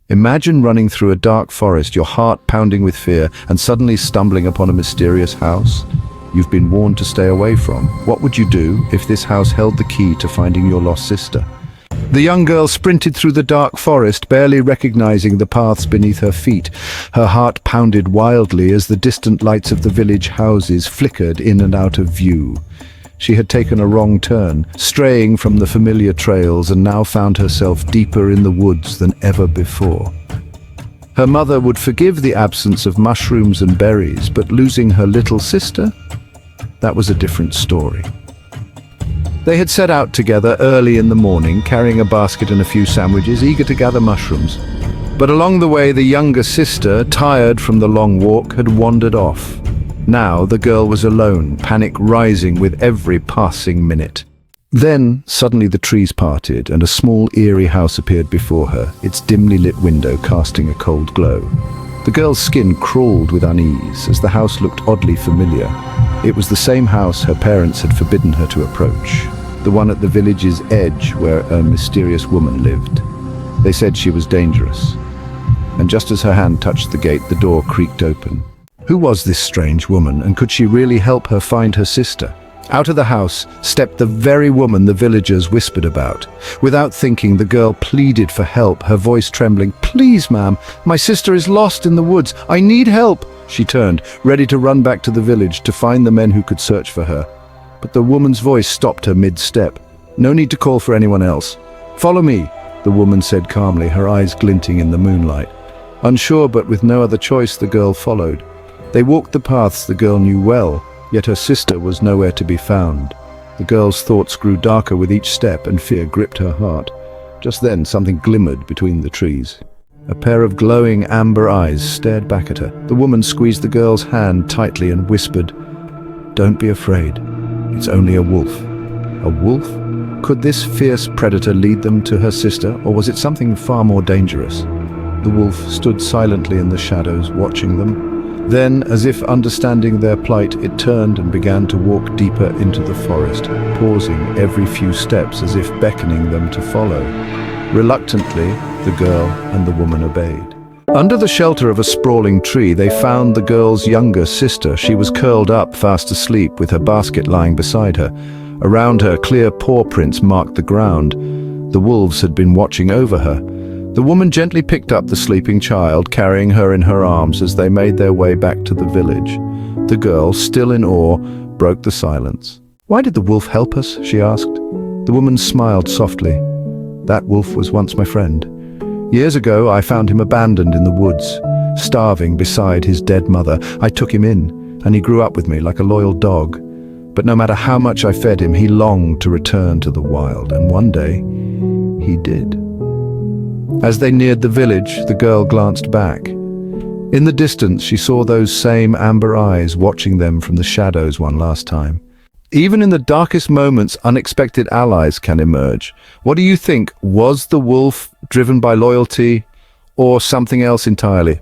Imagine running through a dark forest, your heart pounding with fear, and suddenly stumbling upon a mysterious house you've been warned to stay away from. What would you do if this house held the key to finding your lost sister? The young girl sprinted through the dark forest, barely recognizing the paths beneath her feet. Her heart pounded wildly as the distant lights of the village houses flickered in and out of view. She had taken a wrong turn, straying from the familiar trails, and now found herself deeper in the woods than ever before. Her mother would forgive the absence of mushrooms and berries, but losing her little sister? That was a different story. They had set out together early in the morning, carrying a basket and a few sandwiches, eager to gather mushrooms. But along the way, the younger sister, tired from the long walk, had wandered off. Now the girl was alone, panic rising with every passing minute. Then, suddenly the trees parted, and a small, eerie house appeared before her, its dimly lit window casting a cold glow. The girl's skin crawled with unease, as the house looked oddly familiar. It was the same house her parents had forbidden her to approach, the one at the village's edge where a mysterious woman lived. They said she was dangerous, and just as her hand touched the gate, the door creaked open. Who was this strange woman, and could she really help her find her sister? Out of the house stepped the very woman the villagers whispered about. Without thinking, the girl pleaded for help, her voice trembling. "Please, ma'am, my sister is lost in the woods. I need help." She turned, ready to run back to the village to find the men who could search for her. But the woman's voice stopped her mid-step. "No need to call for anyone else. Follow me," the woman said calmly, her eyes glinting in the moonlight. Unsure but with no other choice, the girl followed. They walked the paths the girl knew well, yet her sister was nowhere to be found. The girl's thoughts grew darker with each step, and fear gripped her heart. Just then, something glimmered between the trees. A pair of glowing amber eyes stared back at her. The woman squeezed the girl's hand tightly and whispered, "Don't be afraid. It's only a wolf." A wolf? Could this fierce predator lead them to her sister, or was it something far more dangerous? The wolf stood silently in the shadows, watching them. Then, as if understanding their plight, it turned and began to walk deeper into the forest, pausing every few steps as if beckoning them to follow. Reluctantly, the girl and the woman obeyed. Under the shelter of a sprawling tree, they found the girl's younger sister. She was curled up, fast asleep, with her basket lying beside her. Around her, clear paw prints marked the ground. The wolves had been watching over her. The woman gently picked up the sleeping child, carrying her in her arms as they made their way back to the village. The girl, still in awe, broke the silence. "Why did the wolf help us?" she asked. The woman smiled softly. "That wolf was once my friend. Years ago, I found him abandoned in the woods, starving beside his dead mother. I took him in, and he grew up with me like a loyal dog. But no matter how much I fed him, he longed to return to the wild, and one day, he did." As they neared the village, the girl glanced back. In the distance, she saw those same amber eyes watching them from the shadows one last time. Even in the darkest moments, unexpected allies can emerge. What do you think? Was the wolf driven by loyalty or something else entirely?